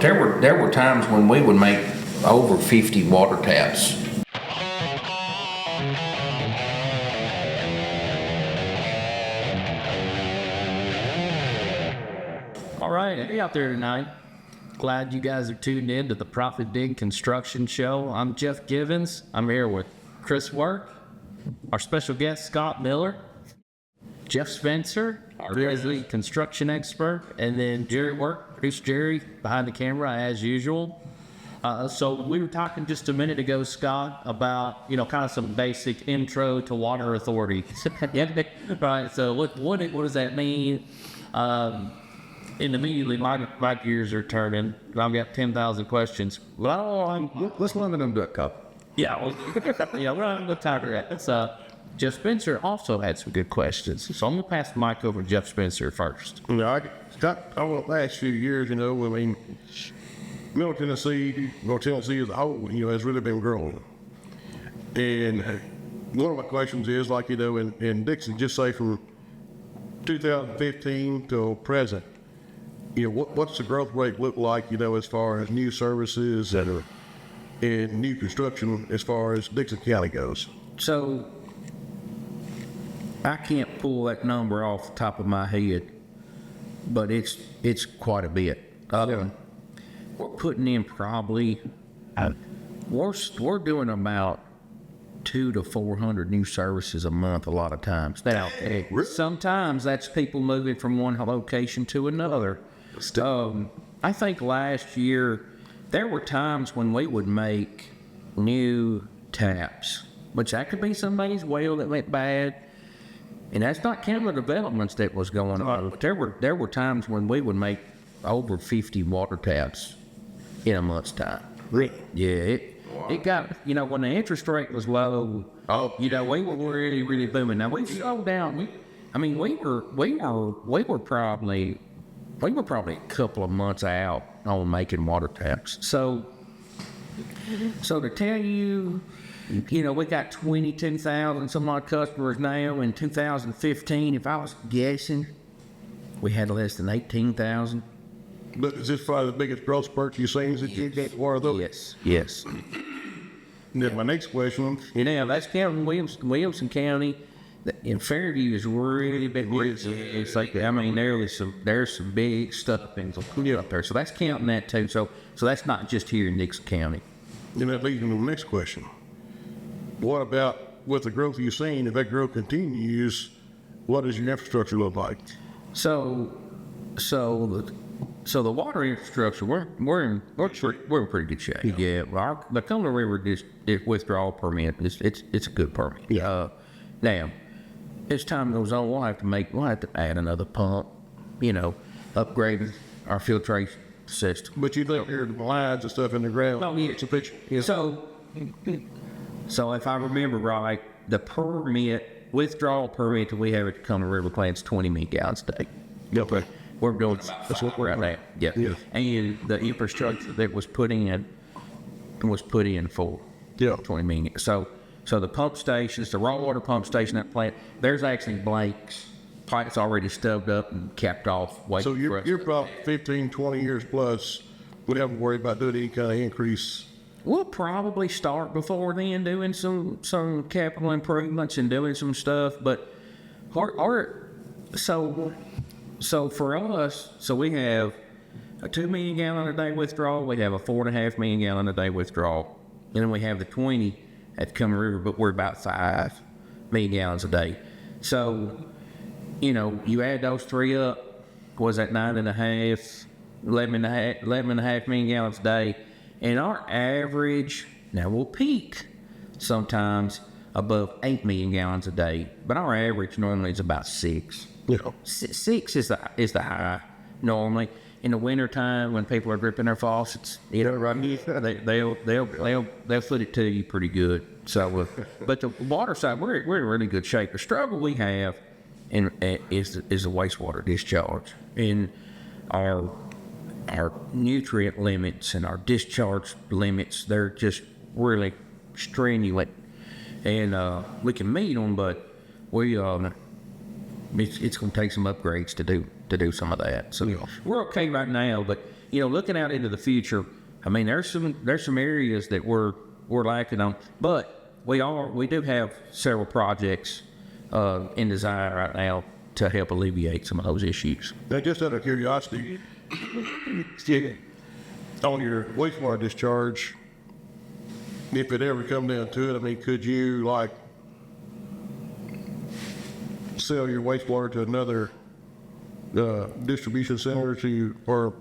There were times when we would make over 50 water taps. All right, hey out there tonight. Glad you guys are tuned in to the ProfitDig Construction Show. I'm Jeff Givens. I'm here with Chris Work, our special guest Scott Miller, Jeff Spencer, our resident construction expert, and then Jerry Work, producer Jerry behind the camera as usual. So we were talking just a minute ago, Scott, about kind of some basic intro to water authority. Right. So what does that mean? And immediately my gears are turning. I've got 10,000 questions. Well, Let's limit them to a couple. yeah, we're not going to talk about that. Jeff Spencer also had some good questions. So I'm going to pass the mic over to Jeff Spencer first. Over the last few years, Middle Tennessee as a whole, has really been growing. And one of my questions is, in Dickson, just say from 2015 till present, what's the growth rate look like, as far as new services and new construction as far as Dickson County goes? So I can't pull that number off the top of my head, but it's quite a bit. We're putting in probably we're doing about 200 to 400 new services a month a lot of times. Now, sometimes that's people moving from one location to another. I think last year there were times when we would make new taps, which that could be somebody's well that went bad. And that's not counting the developments that was going on. But there were times when we would make over 50 water taps in a month's time. Really? Yeah, it got, when the interest rate was low, we were really, really booming. Now we slowed down. We were probably a couple of months out on making water taps. So to tell you, we got 22,000 some odd customers now. In 2015, if I was guessing, we had less than 18,000. But is this probably the biggest growth spurt you've seen since you get one of those? Yes. And then my next question. That's counting Williamson County. In Fairview is really big. It's like, there's some big stuff up there. So that's counting that too. So that's not just here in Dickson County. And that leads me to the next question. What about with the growth you've seen? If that growth continues, what does your infrastructure look like? So the water infrastructure, we're in pretty good shape. Yeah, the Cumberland River withdrawal permit it's a good permit. Yeah. Now, as time goes on, we'll have to add another pump. Upgrade our filtration system. But you think there are the lines and stuff in the ground. Oh yeah, it's a picture. Yeah. So if I remember right, the withdrawal permit that we have at the Cumberland River plant's 20 million gallons a day. Okay. We're doing that's what we're at now. Yeah. And the infrastructure that was put in for 20 million. So the pump stations, the raw water pump station at plant, there's actually blanks. Pipes already stubbed up and capped off. So you're probably 15, 20 years plus would have to worry about doing any kind of increase. We'll probably start before then doing some capital improvements and doing some stuff, but so for us, we have a 2 million gallon a day withdrawal, we have a 4.5 million gallon a day withdrawal, and then we have the 20 at the Cumberland River, but we're about 5 million gallons a day. So, you add those three up, was that 9.5, 11.5 million gallons a day, and our average, now we'll peak sometimes above 8 million gallons a day, but our average normally is about 6. 6 is the high normally. In the wintertime when people are gripping their faucets, they'll foot it to you pretty good. So, but the water side, we're in really good shape. The struggle we have is the wastewater discharge, and our nutrient limits and our discharge limits. They're just really strenuous, and we can meet them, but we it's going to take some upgrades to do some of that. So we're okay right now, but looking out into the future, I mean, there's some areas that we're lacking on, but we do have several projects in design right now to help alleviate some of those issues. Now, just out of curiosity, on your wastewater discharge, if it ever come down to it, I mean, could you like sell your wastewater to another distribution center or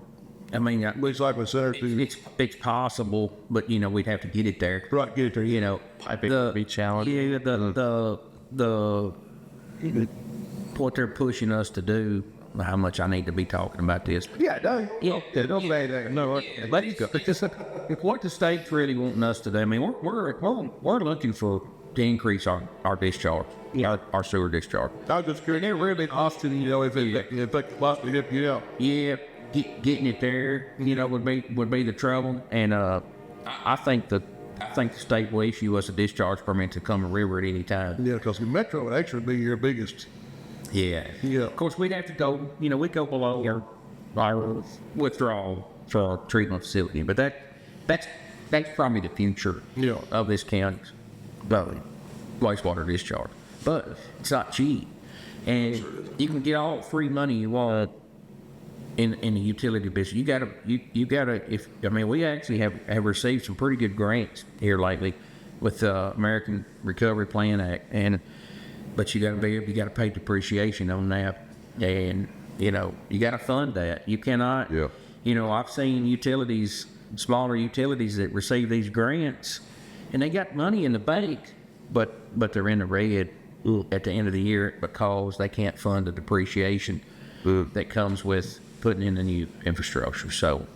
I mean, recycling center to it's possible, but we'd have to get it there. right get it there? I think it would be challenging. Yeah, the what they're pushing us to do. How much I need to be talking about this? Yeah, no, Yeah. don't say that. No, But it's just what the state's really wanting us to do. I mean, we're looking to increase our discharge, our sewer discharge. I was just curious. They're really Austin, if it could possibly help you out. Yeah, getting it there, would be the trouble. And I think the state will issue us a discharge permit to come and river at any time. Yeah, because the Metro would actually be your biggest. Yeah. Yeah. Of course, we'd have to go, we'd go below our withdrawal for our treatment facility, but that's probably the future of this county's wastewater discharge. But it's not cheap, and you can get all free money you want in the utility business. You gotta. We actually have received some pretty good grants here lately with the American Recovery Plan Act, but you gotta pay depreciation on that, and you gotta fund that. You cannot. Yeah. I've seen smaller utilities that receive these grants, and they got money in the bank, but they're in the red at the end of the year because they can't fund the depreciation that comes with putting in the new infrastructure. So,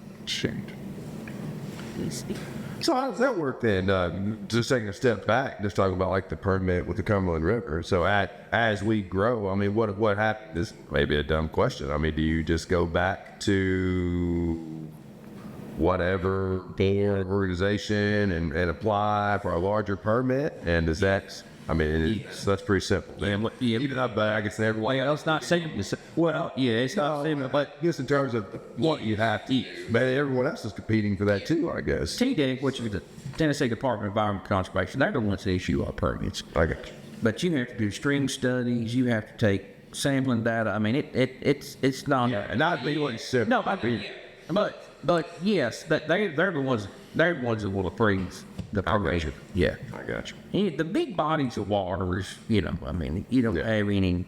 So how does that work then? Just taking a step back, just talking about like the permit with the Cumberland River. So as we grow, I mean, what happens? This may be a dumb question. I mean, do you just go back to whatever board organization and apply for a larger permit? And does that? I mean, that's pretty simple. Then even up back, it's everyone. well, it's not saying. Well, yeah, it's not saying. But just in terms of what you have to eat, but everyone else is competing for that too, I guess. TDEC, which is the Tennessee Department of Environmental Conservation, they're the ones that issue our permits. I got you. But you have to do stream studies. You have to take sampling data. I mean, it's not. And not really simple. No, but yes, they're the ones. They're the ones that will approve the permit. Yeah, I got you. Yeah, the big bodies of water is, you don't have any.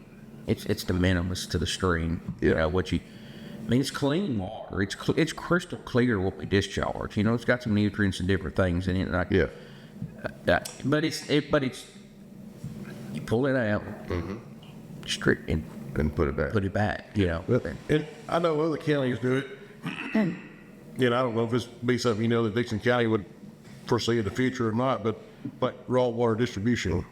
It's the minimus to the stream. It's clean water. It's crystal clear what we discharge. It's got some nutrients and different things in it. But it's you pull it out, strict And put it back. put it back. And I know other counties do it. I don't know if this be something that Dickson County would foresee in the future or not, but like raw water distribution,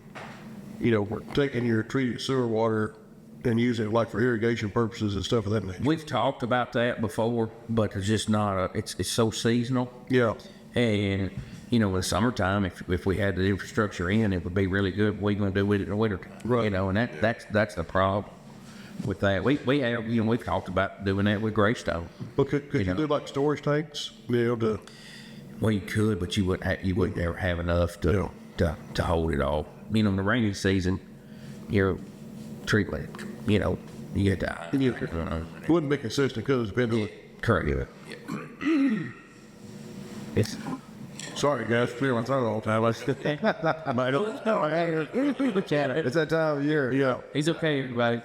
we're taking your treated sewer water and using it like for irrigation purposes and stuff of that nature. We've talked about that before, but it's just not. It's so seasonal. Yeah. And in the summertime, if we had the infrastructure in, it would be really good. What are you going to do with it in the winter? Right. And that's the problem with that. We have we've talked about doing that with Greystone. But could you do like storage tanks? To Well, you could, but you wouldn't ever have enough to hold it all. The rainy season, your treatment, you get to. wouldn't be consistent because it's been doing. Correct. It's Sorry guys, clear my throat all the time. It's that time of year. Yeah. He's okay, everybody.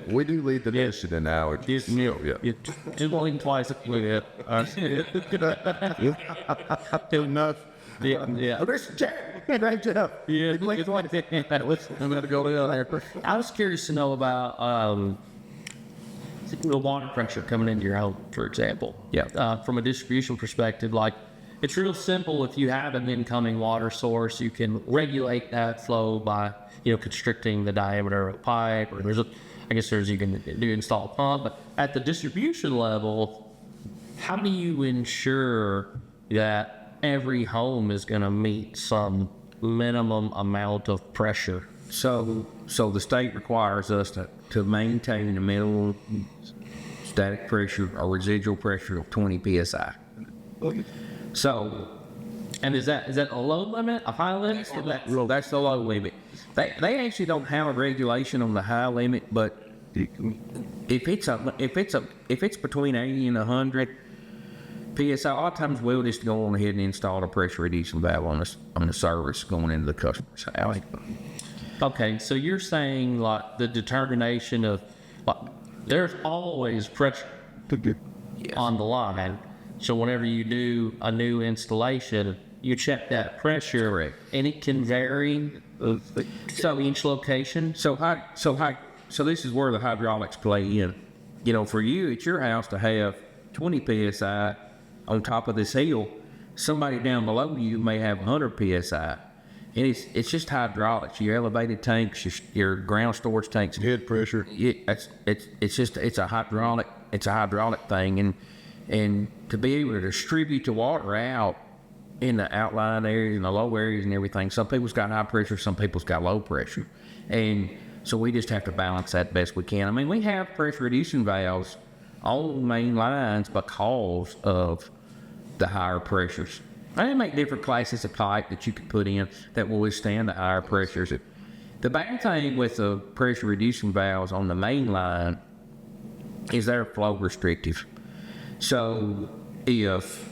We do lead the nation in allergies. Just blink twice. Yeah. Enough. Yeah. Yeah. I'm gonna go down there. I was curious to know about the water pressure coming into your home, for example. Yeah. From a distribution perspective, like it's real simple. If you have an incoming water source, you can regulate that flow by constricting the diameter of a pipe, or you can install a pump. But at the distribution level, how do you ensure that every home is going to meet some minimum amount of pressure? So the state requires us to maintain the minimum static pressure or residual pressure of 20 psi. So, And is that a low limit, a high limit? Or that- well, that's the low limit. They actually don't have a regulation on the high limit, but if it's between 80 and 100 psi, a lot of times we'll just go on ahead and install a pressure reducing valve on the service going into the customer's house. Okay, so you're saying like the determination of, like, there's always pressure on the line. So whenever you do a new installation, you check that pressure, Correct. and it can vary. So each location. So this is where the hydraulics play in. You know, for you at your house to have 20 psi on top of this hill, somebody down below you may have 100 psi. And it's just hydraulics. Your elevated tanks, your ground storage tanks. Head pressure. It's a hydraulic thing, and to be able to distribute the water out in the outlying areas and the low areas and everything. Some people's got high pressure, some people's got low pressure, and so we just have to balance that best we can. I mean, we have pressure reducing valves on main lines because of the higher pressures. They make different classes of pipe that you can put in that will withstand the higher pressures. The bad thing with the pressure reducing valves on the main line is they're flow restrictive. So if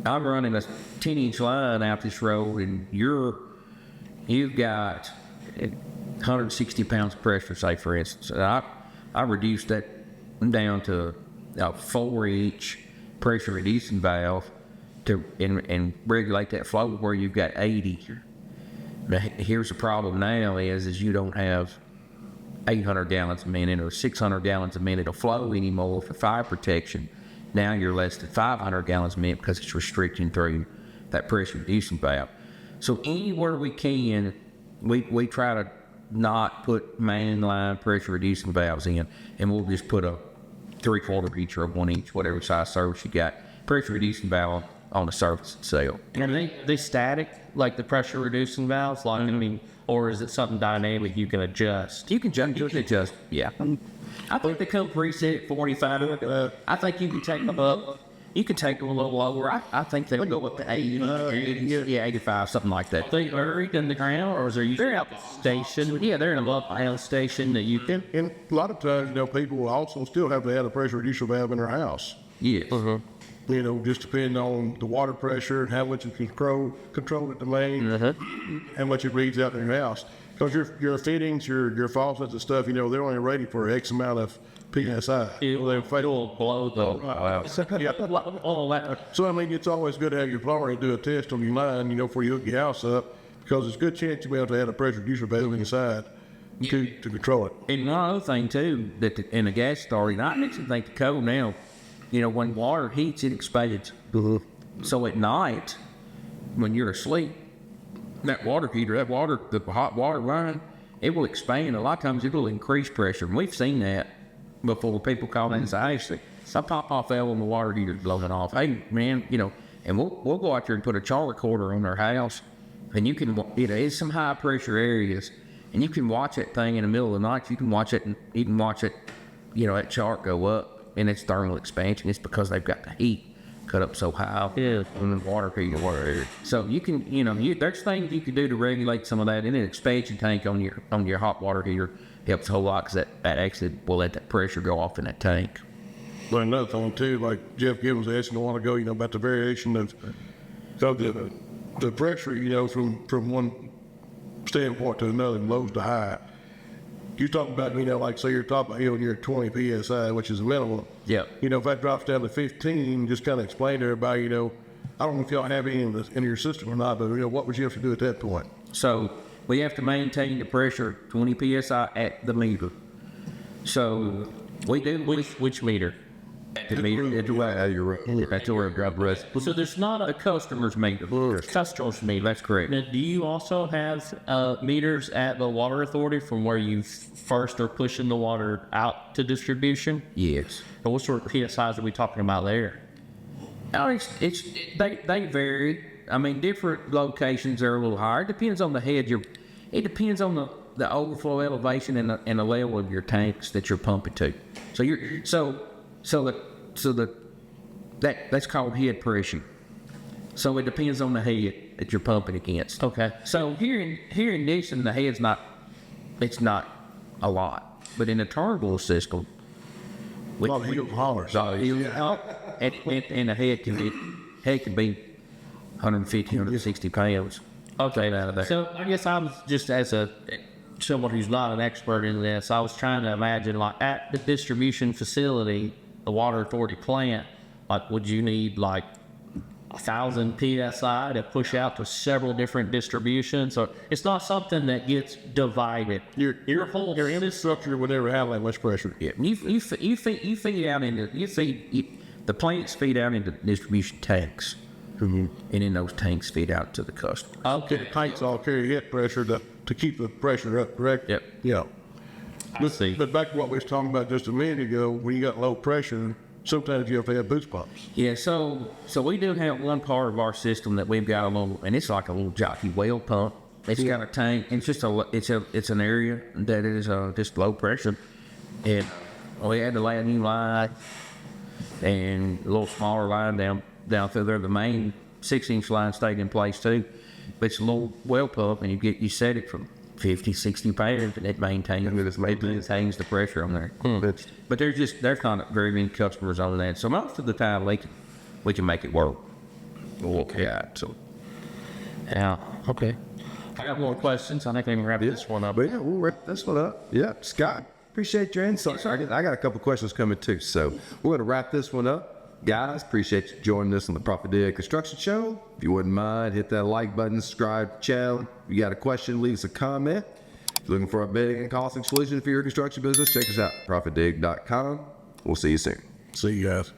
I'm running a 10-inch line out this road and you've got 160 pounds of pressure, say for instance, and I reduced that down to a 4-inch pressure reducing valve and regulate that flow where you've got 80. Now, here's the problem now is you don't have 800 gallons a minute or 600 gallons a minute of flow anymore for fire protection. Now you're less than 500 gallons a minute because it's restricting through that pressure reducing valve. So anywhere we can, we try to not put mainline pressure reducing valves in, and we'll just put a 3/4 inch or a 1 inch, whatever size service you got, pressure reducing valve on the surface itself. And are they static, like the pressure reducing valves? Like, I mean, or is it something dynamic you can adjust? You can adjust, yeah. I think they come preset at 45. I think you can take them up. You can take them a little lower. I think they'll go up to 80, 85, something like that. Are they buried in the ground, or is there usually a station? Yeah, they're in a ground station that you can. And a lot of times, people will also still have to have a pressure reducer valve in their house. Yes. Just depending on the water pressure and how much you can control at the main, how much it reads out in your house. Because your fittings, your faucets and stuff, they're only rated for X amount of PSI. It'll blow the. So, it's always good to have your plumber do a test on your line, before you hook your house up, because there's a good chance you'll be able to add a pressure reducer valve inside to control it. And another thing, too, that in the gas starting, I actually think the code now, when water heats, it expands. So at night, when you're asleep, that water heater, the hot water line, it will expand. A lot of times it will increase pressure. And we've seen that before. People call in and say, hey, some pop-off valve on the water heater blowing off. Hey, man, and we'll go out there and put a chart recorder on their house, and you can, it's some high pressure areas, and you can watch that thing in the middle of the night. You can watch it, and you can watch it, that chart go up, and it's thermal expansion. It's because they've got the heat cut up so high in the water heater. So you can, there's things you can do to regulate some of that. And an expansion tank on your hot water heater helps a whole lot, because that actually will let that pressure go off in that tank. But another thing too, like Jeff Gibbons asked a while ago, about the variation of the pressure, from one standpoint to another, low to high. You talk about, like say you're top of a hill and you're at 20 PSI, which is a minimum. Yeah. If that drops down to 15, just kind of explain to everybody, I don't know if y'all have any in your system or not, but what would you have to do at that point? So we have to maintain the pressure 20 PSI at the meter. So we do Which meter? at the meter. That's where it grab rest. So there's not a customer's meter. Customer's meter. That's correct. Now, do you also have meters at the water authority from where you first are pushing the water out to distribution? Yes. And what sort of PSIs are we talking about there? Oh, they vary. I mean, different locations are a little higher. It depends on the head. It depends on the overflow elevation and the level of your tanks that you're pumping to. that's called head pressure. So it depends on the head that you're pumping against. Okay. So here in Dickson, the head's not a lot, but in a turbo system, A lot of heel hollers. and the head can be 150, 160 pounds. Okay. Out of there. So I guess I was just as someone who's not an expert in this, I was trying to imagine like at the distribution facility, the water authority plant, like would you need like 1,000 PSI to push out to several different distributions? Or it's not something that gets divided. Your whole infrastructure would never have that much pressure. Yeah, you feed out into the plants feed out into distribution tanks, and then those tanks feed out to the customer. Okay, the tanks all carry head pressure to keep the pressure up, correct? Yep. Yeah. See. But back to what we was talking about just a minute ago, when you got low pressure, sometimes you have to have boost pumps. Yeah, so we do have one part of our system that we've got a little, and it's like a little jockey well pump. It's got a tank, and it's an area that is just low pressure, and we had to lay a new line and a little smaller line down through there. The main 6-inch line stayed in place too, but it's a little well pump, and you set it from 50, 60 pounds, and it maintains the pressure on there. But there's not very many customers on that, so most of the time we can make it work. Okay. Yeah. Okay. I got more questions. I think we can wrap this one up. But yeah, we'll wrap this one up. Yeah, Scott, appreciate your insight. I got a couple questions coming too, so we're going to wrap this one up. Guys, appreciate you joining us on the ProfitDig Construction Show. If you wouldn't mind, hit that like button, subscribe to the channel. If you got a question, leave us a comment. If you're looking for a bidding and costing solution for your construction business, check us out, ProfitDig.com. We'll see you soon. See you guys.